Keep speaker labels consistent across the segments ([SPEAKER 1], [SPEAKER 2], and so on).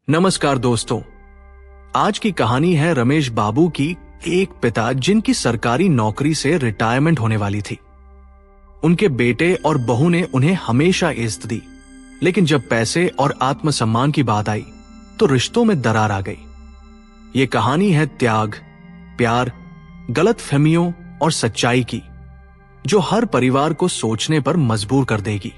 [SPEAKER 1] नमस्कार दोस्तों, आज की कहानी है रमेश बाबू की। एक पिता जिनकी सरकारी नौकरी से रिटायरमेंट होने वाली थी। उनके बेटे और बहू ने उन्हें हमेशा इज्जत दी, लेकिन जब पैसे और आत्मसम्मान की बात आई तो रिश्तों में दरार आ गई। ये कहानी है त्याग, प्यार, गलतफहमियों और सच्चाई की, जो हर परिवार को सोचने पर मजबूर कर देगी।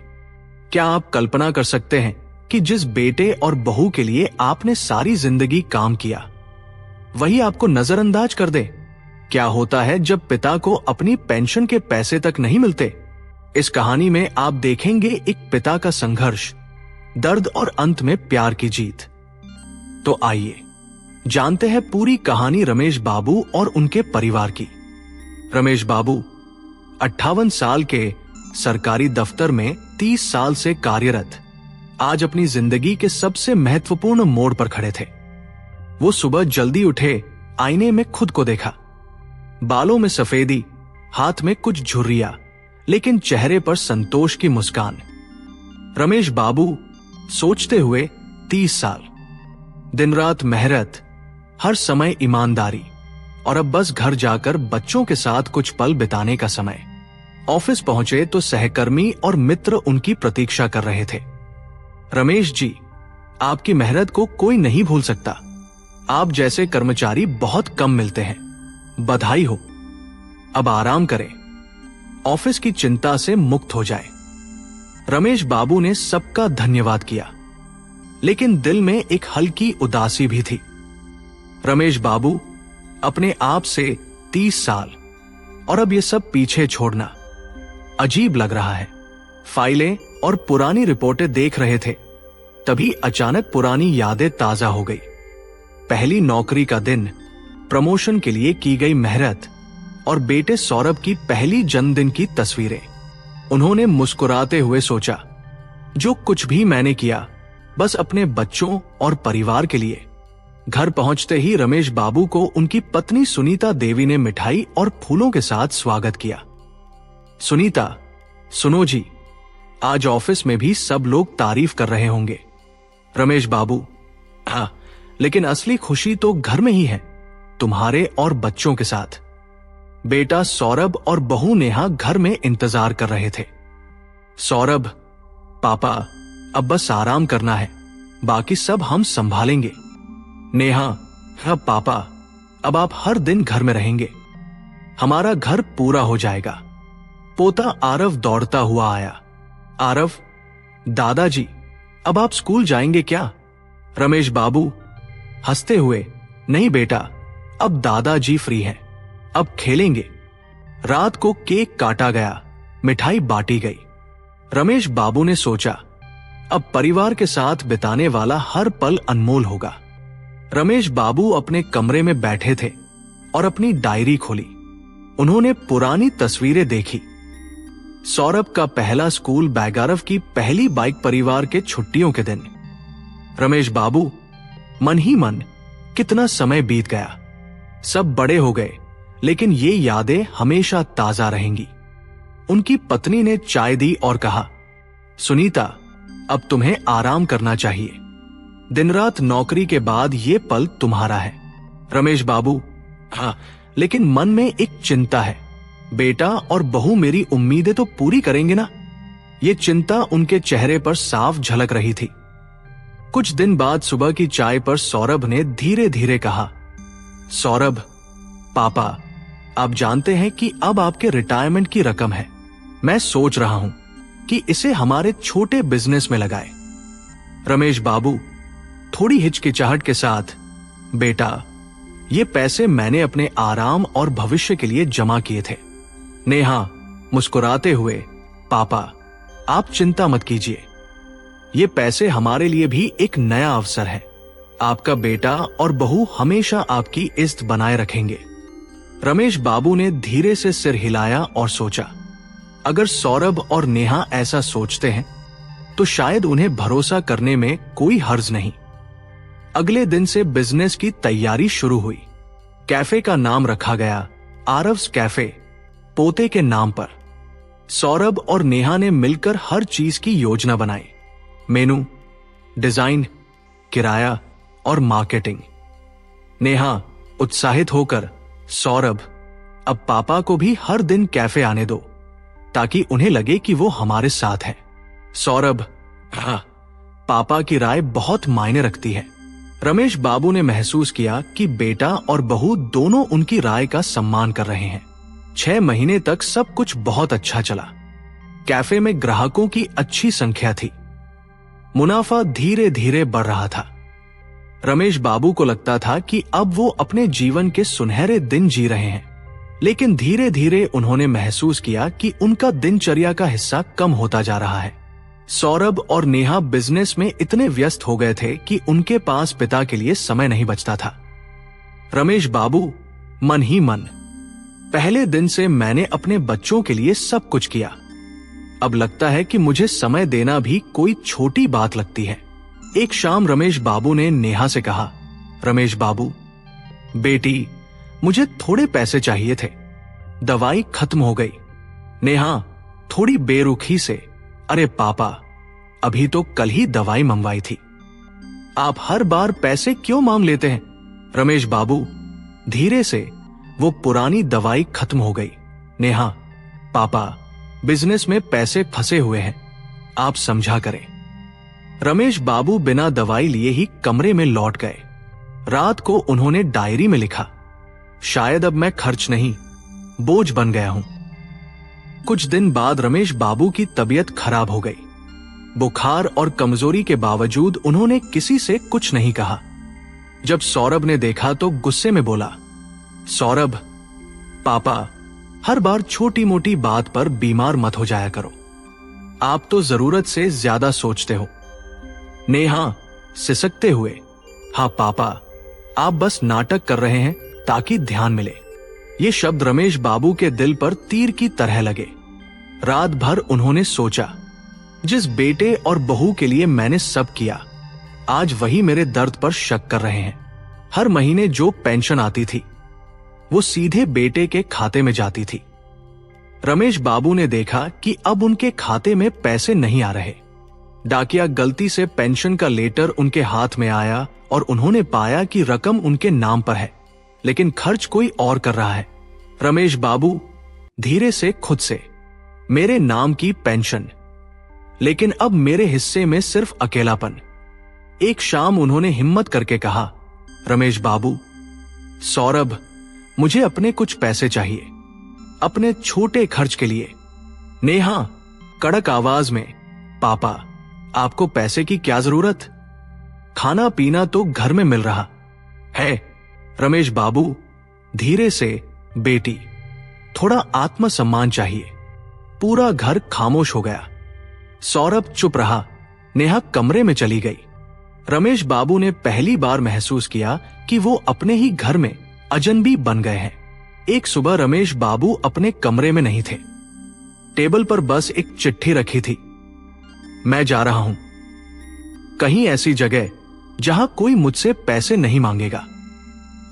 [SPEAKER 1] क्या आप कल्पना कर सकते हैं कि जिस बेटे और बहू के लिए आपने सारी जिंदगी काम किया, वही आपको नजरअंदाज कर दे? क्या होता है जब पिता को अपनी पेंशन के पैसे तक नहीं मिलते? इस कहानी में आप देखेंगे एक पिता का संघर्ष, दर्द और अंत में प्यार की जीत। तो आइए जानते हैं पूरी कहानी रमेश बाबू और उनके परिवार की। रमेश बाबू 58 साल के सरकारी दफ्तर में 30 साल से कार्यरत आज अपनी जिंदगी के सबसे महत्वपूर्ण मोड़ पर खड़े थे। वो सुबह जल्दी उठे, आईने में खुद को देखा। बालों में सफेदी, हाथ में कुछ झुर्रियां, लेकिन चेहरे पर संतोष की मुस्कान। रमेश बाबू सोचते हुए 30 साल, दिन रात मेहनत, हर समय ईमानदारी, और अब बस घर जाकर बच्चों के साथ कुछ पल बिताने का समय। ऑफिस पहुंचे तो सहकर्मी और मित्र उनकी प्रतीक्षा कर रहे थे। रमेश जी, आपकी मेहनत को कोई नहीं भूल सकता। आप जैसे कर्मचारी बहुत कम मिलते हैं। बधाई हो। अब आराम करें, ऑफिस की चिंता से मुक्त हो जाए। रमेश बाबू ने सबका धन्यवाद किया, लेकिन दिल में एक हल्की उदासी भी थी। रमेश बाबू अपने आप से 30 साल और अब ये सब पीछे छोड़ना अजीब लग रहा है। फाइलें और पुरानी रिपोर्टें देख रहे थे, तभी अचानक पुरानी यादें ताजा हो गई। पहली नौकरी का दिन, प्रमोशन के लिए की गई मेहनत और बेटे सौरभ की पहली जन्मदिन की तस्वीरें। उन्होंने मुस्कुराते हुए सोचा, जो कुछ भी मैंने किया बस अपने बच्चों और परिवार के लिए। घर पहुंचते ही रमेश बाबू को उनकी पत्नी सुनीता देवी ने मिठाई और फूलों के साथ स्वागत किया। सुनीता, सुनो जी, आज ऑफिस में भी सब लोग तारीफ कर रहे होंगे। रमेश बाबू, हाँ, लेकिन असली खुशी तो घर में ही है, तुम्हारे और बच्चों के साथ। बेटा सौरभ और बहू नेहा घर में इंतजार कर रहे थे। सौरभ, पापा, अब बस आराम करना है, बाकी सब हम संभालेंगे। नेहा, हाँ पापा, अब आप हर दिन घर में रहेंगे, हमारा घर पूरा हो जाएगा। पोता आरव दौड़ता हुआ आया। आरव, दादाजी, अब आप स्कूल जाएंगे क्या? रमेश बाबू हंसते हुए, नहीं बेटा, अब दादाजी फ्री हैं, अब खेलेंगे। रात को केक काटा गया, मिठाई बांटी गई। रमेश बाबू ने सोचा, अब परिवार के साथ बिताने वाला हर पल अनमोल होगा। रमेश बाबू अपने कमरे में बैठे थे और अपनी डायरी खोली। उन्होंने पुरानी तस्वीरें देखी। सौरभ का पहला स्कूल बैग, आरव की पहली बाइक, परिवार के छुट्टियों के दिन। रमेश बाबू मन ही मन, कितना समय बीत गया, सब बड़े हो गए, लेकिन ये यादें हमेशा ताजा रहेंगी। उनकी पत्नी ने चाय दी और कहा, सुनीता, अब तुम्हें आराम करना चाहिए। दिन रात नौकरी के बाद ये पल तुम्हारा है। रमेश बाबू, हाँ, लेकिन मन में एक चिंता है, बेटा और बहू मेरी उम्मीदें तो पूरी करेंगे ना? ये चिंता उनके चेहरे पर साफ झलक रही थी। कुछ दिन बाद सुबह की चाय पर सौरभ ने धीरे धीरे कहा, सौरभ, पापा, आप जानते हैं कि अब आपके रिटायरमेंट की रकम है। मैं सोच रहा हूं कि इसे हमारे छोटे बिजनेस में लगाएं। रमेश बाबू थोड़ी हिचकिचाहट के साथ, बेटा, ये पैसे मैंने अपने आराम और भविष्य के लिए जमा किए थे। नेहा मुस्कुराते हुए, पापा, आप चिंता मत कीजिए, ये पैसे हमारे लिए भी एक नया अवसर है। आपका बेटा और बहू हमेशा आपकी इज्जत बनाए रखेंगे। रमेश बाबू ने धीरे से सिर हिलाया और सोचा, अगर सौरभ और नेहा ऐसा सोचते हैं तो शायद उन्हें भरोसा करने में कोई हर्ज नहीं। अगले दिन से बिजनेस की तैयारी शुरू हुई। कैफे का नाम रखा गया आरव्स कैफे, पोते के नाम पर। सौरभ और नेहा ने मिलकर हर चीज की योजना बनाई, मेनू, डिजाइन, किराया और मार्केटिंग। नेहा उत्साहित होकर, सौरभ, अब पापा को भी हर दिन कैफे आने दो ताकि उन्हें लगे कि वो हमारे साथ हैं। सौरभ, हाँ, पापा की राय बहुत मायने रखती है। रमेश बाबू ने महसूस किया कि बेटा और बहू दोनों उनकी राय का सम्मान कर रहे हैं। 6 महीने तक सब कुछ बहुत अच्छा चला। कैफे में ग्राहकों की अच्छी संख्या थी। मुनाफा धीरे धीरे बढ़ रहा था। रमेश बाबू को लगता था कि अब वो अपने जीवन के सुनहरे दिन जी रहे हैं, लेकिन धीरे धीरे उन्होंने महसूस किया कि उनका दिनचर्या का हिस्सा कम होता जा रहा है। सौरभ और नेहा बिजनेस में इतने व्यस्त हो गए थे कि उनके पास पिता के लिए समय नहीं बचता था। रमेश बाबू मन ही मन, पहले दिन से मैंने अपने बच्चों के लिए सब कुछ किया, अब लगता है कि मुझे समय देना भी कोई छोटी बात लगती है। एक शाम रमेश बाबू ने नेहा से कहा, रमेश बाबू, बेटी, मुझे थोड़े पैसे चाहिए थे, दवाई खत्म हो गई। नेहा थोड़ी बेरुखी से, अरे पापा, अभी तो कल ही दवाई मंगवाई थी, आप हर बार पैसे क्यों मांग लेते हैं? रमेश बाबू धीरे से, वो पुरानी दवाई खत्म हो गई। नेहा, पापा, बिजनेस में पैसे फंसे हुए हैं, आप समझा करें। रमेश बाबू बिना दवाई लिए ही कमरे में लौट गए। रात को उन्होंने डायरी में लिखा, शायद अब मैं खर्च नहीं, बोझ बन गया हूं। कुछ दिन बाद रमेश बाबू की तबीयत खराब हो गई। बुखार और कमजोरी के बावजूद उन्होंने किसी से कुछ नहीं कहा। जब सौरभ ने देखा तो गुस्से में बोला, सौरभ, पापा, हर बार छोटी मोटी बात पर बीमार मत हो जाया करो, आप तो जरूरत से ज्यादा सोचते हो। नेहा सिसकते हुए, हाँ पापा, आप बस नाटक कर रहे हैं ताकि ध्यान मिले। ये शब्द रमेश बाबू के दिल पर तीर की तरह लगे। रात भर उन्होंने सोचा, जिस बेटे और बहू के लिए मैंने सब किया, आज वही मेरे दर्द पर शक कर रहे हैं। हर महीने जो पेंशन आती थी वो सीधे बेटे के खाते में जाती थी। रमेश बाबू ने देखा कि अब उनके खाते में पैसे नहीं आ रहे। डाकिया गलती से पेंशन का लेटर उनके हाथ में आया और उन्होंने पाया कि रकम उनके नाम पर है, लेकिन खर्च कोई और कर रहा है। रमेश बाबू धीरे से खुद से, मेरे नाम की पेंशन, लेकिन अब मेरे हिस्से में सिर्फ अकेलापन। एक शाम उन्होंने हिम्मत करके कहा, रमेश बाबू, सौरभ, मुझे अपने कुछ पैसे चाहिए, अपने छोटे खर्च के लिए। नेहा कड़क आवाज में, पापा, आपको पैसे की क्या जरूरत, खाना पीना तो घर में मिल रहा है। रमेश बाबू धीरे से, बेटी, थोड़ा आत्मसम्मान चाहिए। पूरा घर खामोश हो गया। सौरभ चुप रहा। नेहा कमरे में चली गई। रमेश बाबू ने पहली बार महसूस किया कि वो अपने ही घर में अजनबी बन गए हैं। एक सुबह रमेश बाबू अपने कमरे में नहीं थे। टेबल पर बस एक चिट्ठी रखी थी, मैं जा रहा हूं, कहीं ऐसी जगह जहां कोई मुझसे पैसे नहीं मांगेगा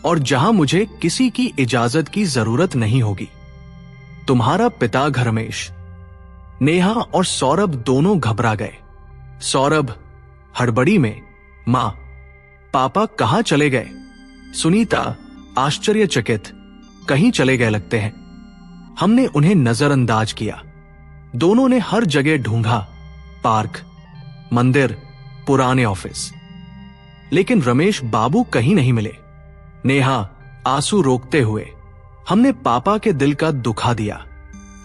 [SPEAKER 1] और जहां मुझे किसी की इजाजत की जरूरत नहीं होगी। तुम्हारा पिता घरमेश। नेहा और सौरभ दोनों घबरा गए। सौरभ हड़बड़ी में, मां, पापा कहां चले गए? सुनीता आश्चर्यचकित, कहीं चले गए लगते हैं, हमने उन्हें नजरअंदाज किया। दोनों ने हर जगह ढूंढा, पार्क, मंदिर, पुराने ऑफिस, लेकिन रमेश बाबू कहीं नहीं मिले। नेहा आंसू रोकते हुए, हमने पापा के दिल का दुखा दिया।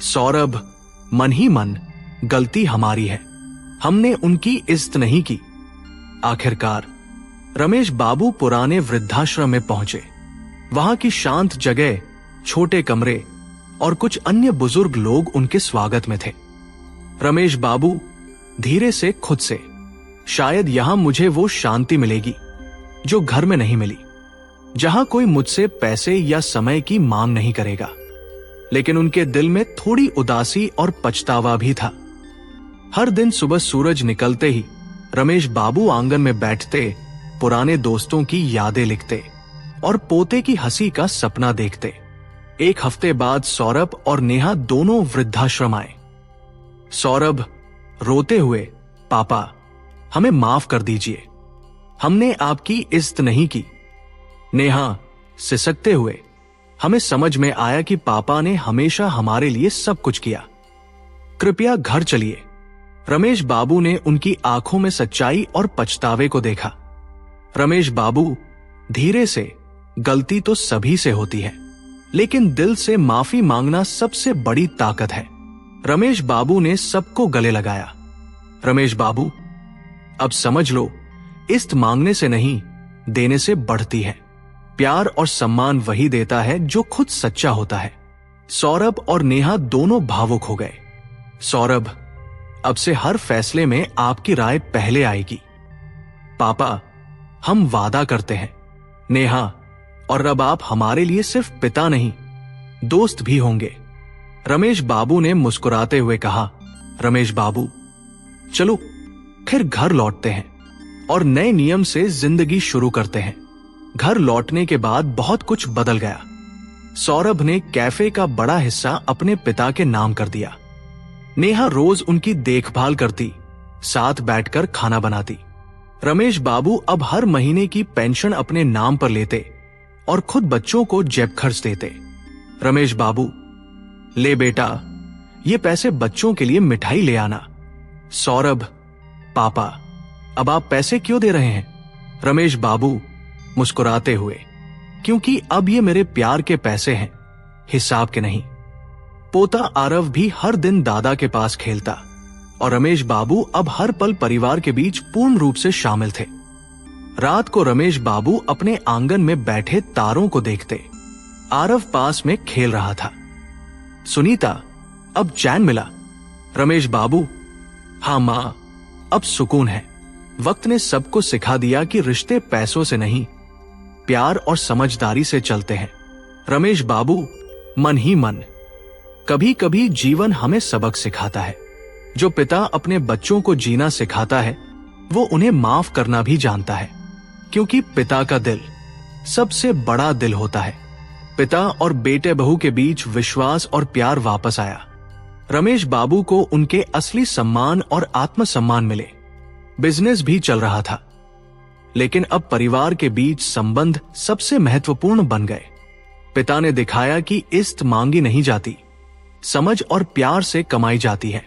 [SPEAKER 1] सौरभ मन ही मन, गलती हमारी है, हमने उनकी इज्जत नहीं की। आखिरकार रमेश बाबू पुराने वृद्धाश्रम में पहुंचे। वहां की शांत जगह, छोटे कमरे और कुछ अन्य बुजुर्ग लोग उनके स्वागत में थे। रमेश बाबू धीरे से खुद से, शायद यहां मुझे वो शांति मिलेगी जो घर में नहीं मिली, जहां कोई मुझसे पैसे या समय की मांग नहीं करेगा। लेकिन उनके दिल में थोड़ी उदासी और पछतावा भी था। हर दिन सुबह सूरज निकलते ही रमेश बाबू आंगन में बैठते, पुराने दोस्तों की यादें लिखते और पोते की हंसी का सपना देखते। एक हफ्ते बाद सौरभ और नेहा दोनों वृद्धाश्रम आए। सौरभ रोते हुए, पापा, हमें माफ कर दीजिए, हमने आपकी इज्जत नहीं की। नेहा सिसकते हुए, हमें समझ में आया कि पापा ने हमेशा हमारे लिए सब कुछ किया। कृपया घर चलिए। रमेश बाबू ने उनकी आंखों में सच्चाई और पछतावे को देखा। रमेश बाबू धीरे से, गलती तो सभी से होती है, लेकिन दिल से माफी मांगना सबसे बड़ी ताकत है। रमेश बाबू ने सबको गले लगाया। रमेश बाबू, अब समझ लो, इज्जत मांगने से नहीं, देने से बढ़ती है। प्यार और सम्मान वही देता है जो खुद सच्चा होता है। सौरभ और नेहा दोनों भावुक हो गए। सौरभ, अब से हर फैसले में आपकी राय पहले आएगी। पापा, हम वादा करते हैं। नेहा, और अब आप हमारे लिए सिर्फ पिता नहीं, दोस्त भी होंगे। रमेश बाबू ने मुस्कुराते हुए कहा। रमेश बाबू, चलो फिर घर लौटते हैं और नए नियम से जिंदगी शुरू करते हैं। घर लौटने के बाद बहुत कुछ बदल गया। सौरभ ने कैफे का बड़ा हिस्सा अपने पिता के नाम कर दिया। नेहा रोज उनकी देखभाल करती, साथ बैठकर खाना बनाती। रमेश बाबू अब हर महीने की पेंशन अपने नाम पर लेते और खुद बच्चों को जेब खर्च देते। रमेश बाबू, ले बेटा, ये पैसे बच्चों के लिए मिठाई ले आना। सौरभ, पापा, अब आप पैसे क्यों दे रहे हैं? रमेश बाबू मुस्कुराते हुए, क्योंकि अब ये मेरे प्यार के पैसे हैं, हिसाब के नहीं। पोता आरव भी हर दिन दादा के पास खेलता और रमेश बाबू अब हर पल परिवार के बीच पूर्ण रूप से शामिल थे। रात को रमेश बाबू अपने आंगन में बैठे तारों को देखते। आरव पास में खेल रहा था। सुनीता, अब चैन मिला? रमेश बाबू, हाँ मां, अब सुकून है। वक्त ने सबको सिखा दिया कि रिश्ते पैसों से नहीं, प्यार और समझदारी से चलते हैं। रमेश बाबू, मन ही मन। कभी कभी जीवन हमें सबक सिखाता है। जो पिता अपने बच्चों को जीना सिखाता है, वो उन्हें माफ करना भी जानता है, क्योंकि पिता का दिल सबसे बड़ा दिल होता है। पिता और बेटे बहू के बीच विश्वास और प्यार वापस आया। रमेश बाबू को उनके असली सम्मान और आत्मसम्मान मिले। बिजनेस भी चल रहा था, लेकिन अब परिवार के बीच संबंध सबसे महत्वपूर्ण बन गए। पिता ने दिखाया कि इज्जत मांगी नहीं जाती, समझ और प्यार से कमाई जाती है।